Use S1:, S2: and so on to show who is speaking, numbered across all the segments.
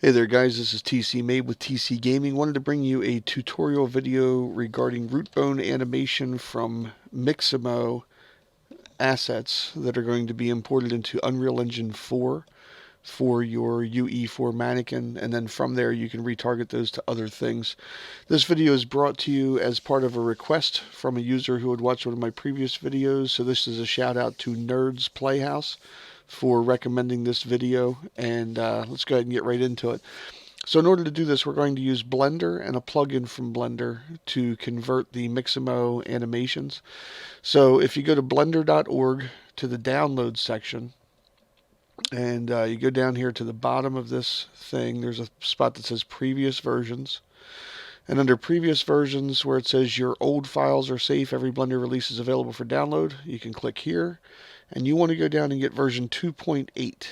S1: Hey there guys, this is TC Made with TC Gaming. Wanted to bring you a tutorial video regarding Rootbone animation from Mixamo assets that are going to be imported into Unreal Engine 4 for your UE4 mannequin, and then from there you can retarget those to other things. This video is brought to you as part of a request from a user who had watched one of my previous videos, so this is a shout out to Nerds Playhouse for recommending this video, and let's go ahead and get right into it. So in order to do this, we're going to use Blender and a plugin from Blender to convert the Mixamo animations. So if you go to blender.org to the download section, and you go down here to the bottom of this thing, there's a spot that says previous versions. And under previous versions, where it says your old files are safe, every Blender release is available for download, you can click here. And you want to go down and get version 2.8.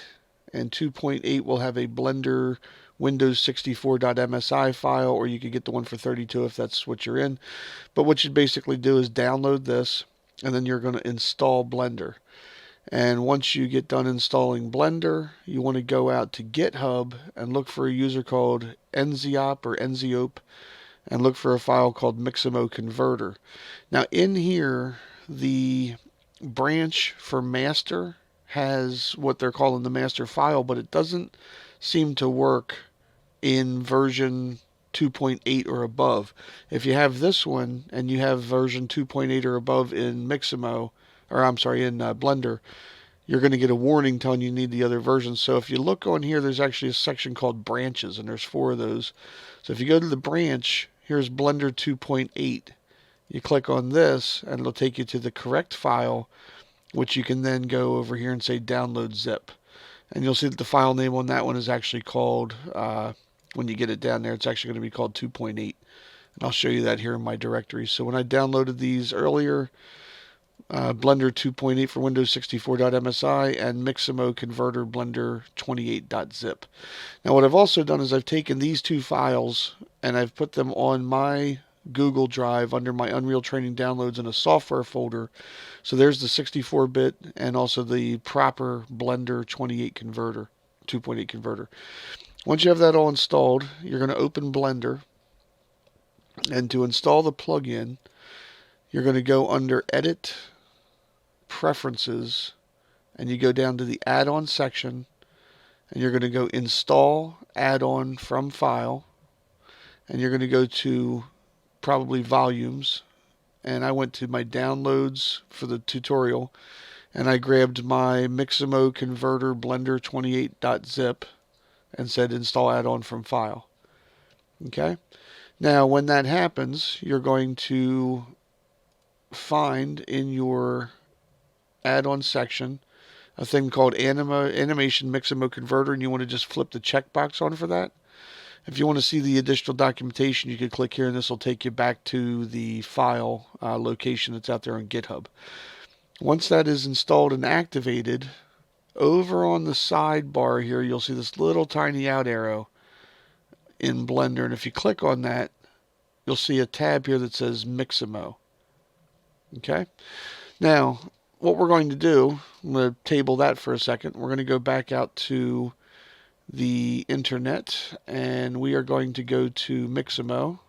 S1: And 2.8 will have a Blender Windows 64.msi file, or you could get the one for 32 if that's what you're in. But what you'd basically do is download this, and then you're going to install Blender. And once you get done installing Blender, you want to go out to GitHub and look for a user called Enziop or Enziop, and look for a file called Mixamo Converter. Now in here, the branch for master has what they're calling the master file, but it doesn't seem to work in version 2.8 or above. If you have this one and you have version 2.8 or above in Mixamo, or I'm sorry, in Blender, you're going to get a warning telling you need the other version. So if you look on here, there's actually a section called branches, and there's 4 of those. So if you go to the branch, here's Blender 2.8. You click on this, and it'll take you to the correct file, which you can then go over here and say download zip. And you'll see that the file name on that one is actually called, when you get it down there, it's actually going to be called 2.8. And I'll show you that here in my directory. So when I downloaded these earlier, Blender 2.8 for Windows 64.msi and Mixamo Converter Blender 28.zip. Now what I've also done is I've taken these 2 files and I've put them on my Google Drive under my Unreal Training Downloads in a software folder. So there's the 64-bit and also the proper Blender 28 converter, 2.8 converter. Once you have that all installed, you're going to open Blender, and to install the plugin, you're going to go under Edit, Preferences, and you go down to the Add-on section, and you're going to go Install Add-on from File, and you're going to go to probably Volumes, and I went to my downloads for the tutorial, and I grabbed my Mixamo Converter Blender 28.zip and said Install Add-on from File. Okay? Now, when that happens, you're going to find in your add-on section a thing called Animation Mixamo Converter, and you want to just flip the checkbox on for that. If you want to see the additional documentation, you can click here, and this will take you back to the file location that's out there on GitHub. Once that is installed and activated, over on the sidebar here, you'll see this little tiny out arrow in Blender, and if you click on that, you'll see a tab here that says Mixamo. Okay? Now, what we're going to do, I'm going to table that for a second. We're going to go back out to the internet, and we are going to go to Mixamo.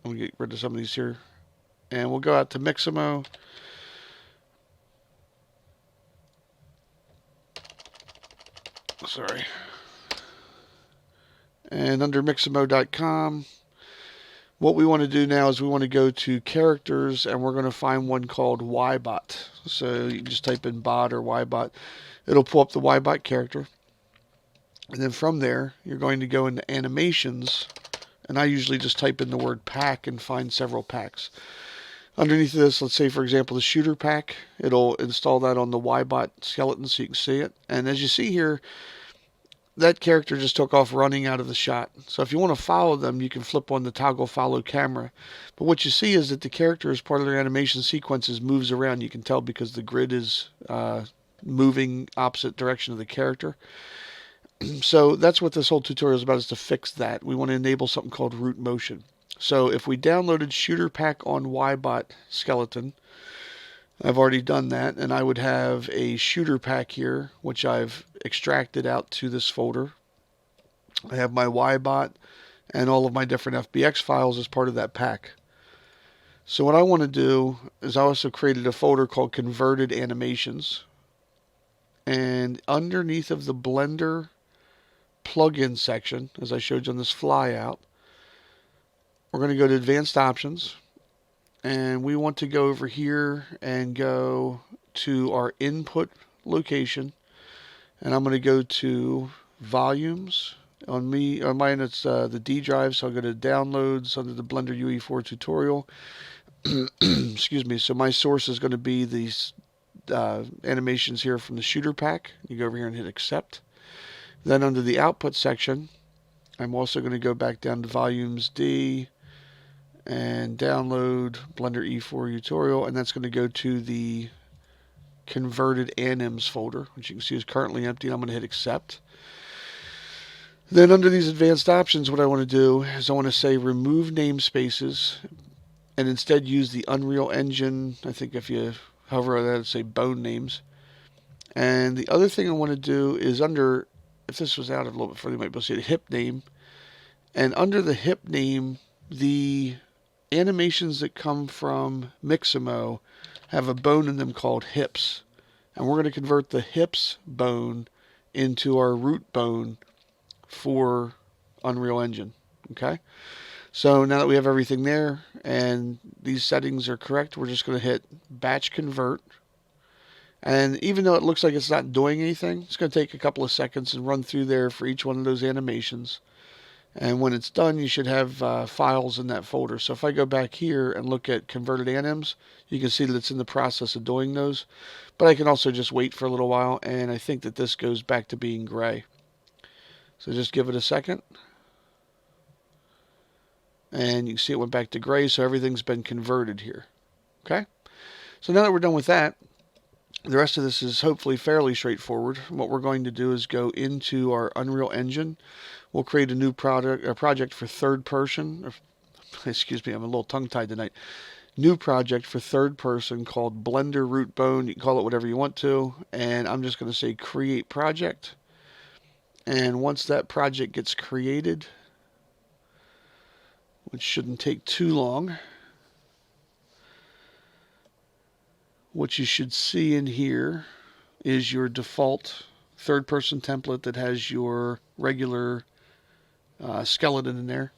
S1: I'll get rid of some of these here, and we'll go out to Mixamo. Sorry. And under Mixamo.com, what we want to do now is we want to go to characters, and we're going to find one called Ybot. So you just type in bot or Ybot. It'll pull up the Ybot character. And then from there, you're going to go into animations, and I usually just type in the word pack and find several packs. Underneath this, let's say, for example, the shooter pack, it'll install that on the Ybot skeleton so you can see it. And as you see here, that character just took off running out of the shot. So if you want to follow them, you can flip on the toggle follow camera. But what you see is that the character, as part of their animation sequences, moves around. You can tell because the grid is moving opposite direction of the character. So that's what this whole tutorial is about, is to fix that. We want to enable something called root motion. So if we downloaded shooter pack on Ybot skeleton, I've already done that, and I would have a shooter pack here, which I've extracted out to this folder. I have my Ybot and all of my different FBX files as part of that pack. So what I want to do is I also created a folder called Converted Animations. And underneath of the Blender plugin section, as I showed you on this flyout, we're going to go to Advanced Options. And we want to go over here and go to our input location. And I'm going to go to Volumes. On mine it's the D drive, so I'll go to Downloads under the Blender UE4 tutorial. Excuse me. So my source is going to be these animations here from the shooter pack. You go over here and hit Accept. Then under the Output section, I'm also going to go back down to Volumes D and download Blender E4 tutorial, and that's going to go to the Converted Anims folder, which you can see is currently empty. I'm going to hit Accept. Then under these advanced options, what I want to do is I want to say remove namespaces and instead use the Unreal Engine. I think if you hover that, it'd say bone names. And the other thing I want to do is under, if this was out a little bit further, you might be able to see the hip name. And under the hip name, the animations that come from Mixamo have a bone in them called hips. And we're going to convert the hips bone into our root bone for Unreal Engine. Okay? So now that we have everything there and these settings are correct, we're just going to hit Batch Convert. And even though it looks like it's not doing anything, it's going to take a couple of seconds and run through there for each one of those animations. And when it's done, you should have files in that folder. So if I go back here and look at Converted Anims, you can see that it's in the process of doing those. But I can also just wait for a little while, and I think that this goes back to being gray. So just give it a second. And you can see it went back to gray, so everything's been converted here. Okay? So now that we're done with that, the rest of this is hopefully fairly straightforward. What we're going to do is go into our Unreal Engine. We'll create a new project for third person. Excuse me, I'm a little tongue-tied tonight. New project for third person called Blender Rootbone. You can call it whatever you want to. And I'm just going to say Create Project. And once that project gets created, which shouldn't take too long, what you should see in here is your default third-person template that has your regular skeleton in there.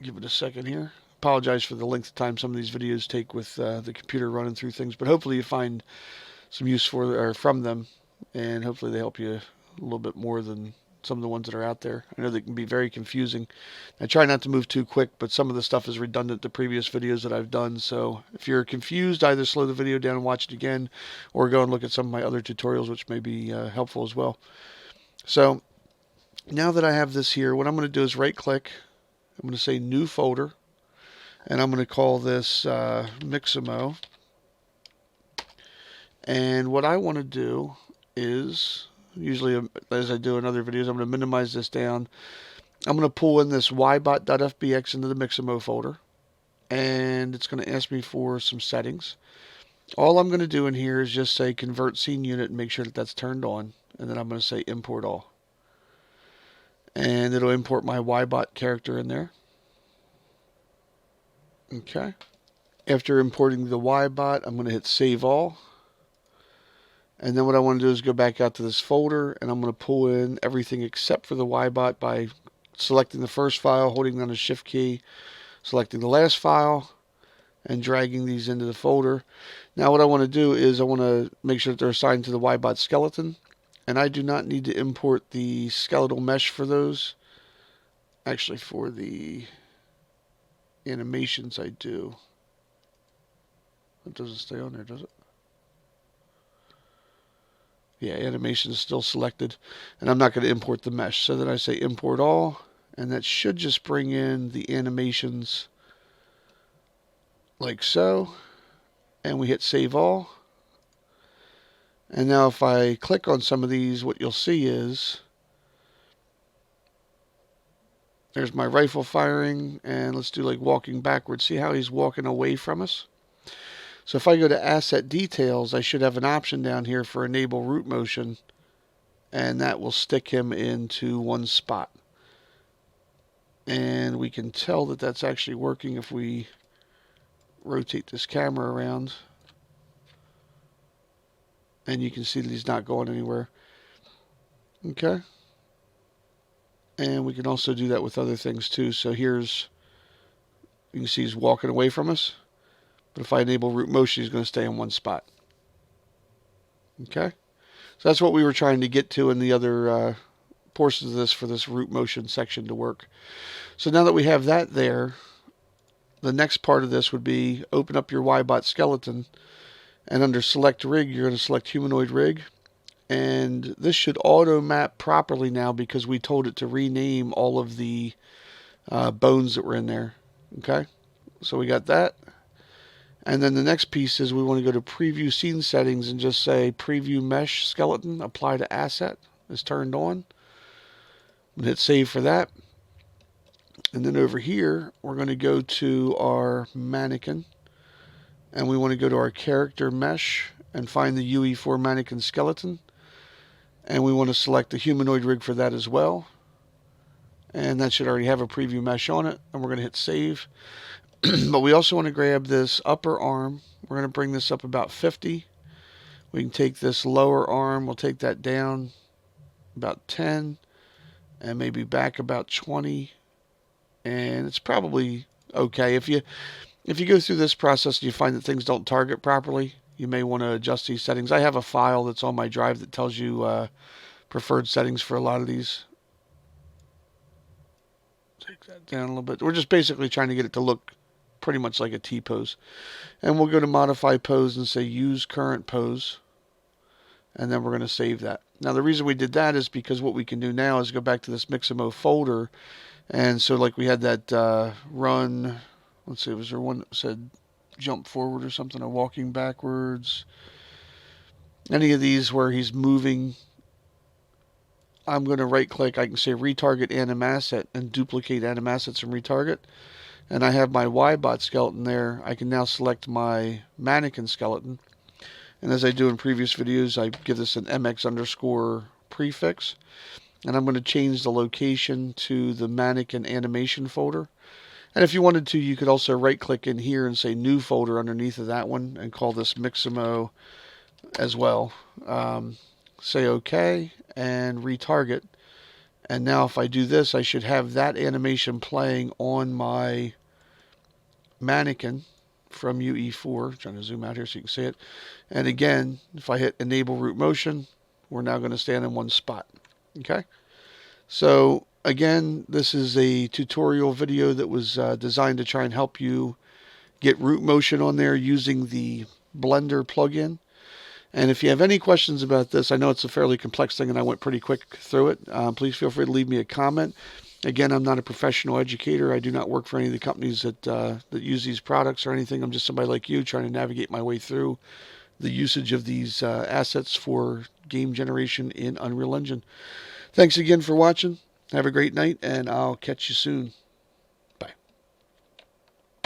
S1: Give it a second here. Apologize for the length of time some of these videos take with the computer running through things, but hopefully you find some use from them, and hopefully they help you a little bit more than some of the ones that are out there. I know they can be very confusing. I try not to move too quick, but some of the stuff is redundant to previous videos that I've done. So if you're confused, either slow the video down and watch it again, or go and look at some of my other tutorials, which may be helpful as well. So now that I have this here, what I'm going to do is right click. I'm going to say New Folder, and I'm going to call this Mixamo. And what I want to do is, usually as I do in other videos, I'm going to minimize this down. I'm going to pull in this ybot.fbx into the Mixamo folder, and it's going to ask me for some settings. All I'm going to do in here is just say Convert Scene Unit and make sure that that's turned on, and then I'm going to say Import All. And it'll import my Ybot character in there. Okay. After importing the Ybot, I'm going to hit Save All. And then what I want to do is go back out to this folder, and I'm going to pull in everything except for the Ybot by selecting the first file, holding down the Shift key, selecting the last file, and dragging these into the folder. Now what I want to do is I want to make sure that they're assigned to the Ybot skeleton. And I do not need to import the skeletal mesh for those. Actually, for the animations, I do. It doesn't stay on there, does it? Yeah, animation is still selected. And I'm not going to import the mesh. So then I say Import All. And that should just bring in the animations like so. And we hit Save All. And now if I click on some of these, what you'll see is there's my rifle firing, and let's do like walking backwards. See how he's walking away from us? So if I go to Asset Details, I should have an option down here for Enable Root Motion, and that will stick him into one spot. And we can tell that that's actually working if we rotate this camera around. And you can see that he's not going anywhere. Okay. And we can also do that with other things too. So here's, you can see he's walking away from us. But if I enable root motion, he's going to stay in one spot. Okay. So that's what we were trying to get to in the other portions of this for this root motion section to work. So now that we have that there, the next part of this would be open up your YBot skeleton, and under select rig, you're going to select humanoid rig. And this should auto map properly now because we told it to rename all of the bones that were in there. Okay, so we got that. And then the next piece is we want to go to preview scene settings and just say preview mesh skeleton, apply to asset is turned on. And hit save for that. And then over here, we're going to go to our mannequin. And we want to go to our character mesh and find the UE4 mannequin skeleton. And we want to select the humanoid rig for that as well. And that should already have a preview mesh on it. And we're going to hit save. But we also want to grab this upper arm. We're going to bring this up about 50. We can take this lower arm. We'll take that down about 10. And maybe back about 20. And it's probably okay. If you go through this process and you find that things don't target properly, you may want to adjust these settings. I have a file that's on my drive that tells you preferred settings for a lot of these. Take that down a little bit. We're just basically trying to get it to look pretty much like a T-pose. And we'll go to modify pose and say use current pose. And then we're going to save that. Now the reason we did that is because what we can do now is go back to this Mixamo folder. And so like we had that run, let's see, was there one that said jump forward or something, or walking backwards? Any of these where he's moving, I'm going to right click. I can say retarget anim asset and duplicate anim assets and retarget. And I have my YBot skeleton there. I can now select my mannequin skeleton. And as I do in previous videos, I give this an MX underscore prefix. And I'm going to change the location to the mannequin animation folder. And if you wanted to, you could also right click in here and say new folder underneath of that one and call this Mixamo as well. Say OK and retarget. And now if I do this, I should have that animation playing on my mannequin from UE4. I'm trying to zoom out here so you can see it. And again, if I hit enable root motion, we're now going to stand in one spot. Okay. So again, this is a tutorial video that was designed to try and help you get root motion on there using the Blender plugin. And if you have any questions about this, I know it's a fairly complex thing and I went pretty quick through it. Please feel free to leave me a comment. Again, I'm not a professional educator. I do not work for any of the companies that use these products or anything. I'm just somebody like you trying to navigate my way through the usage of these assets for game generation in Unreal Engine. Thanks again for watching. Have a great night, and I'll catch you soon.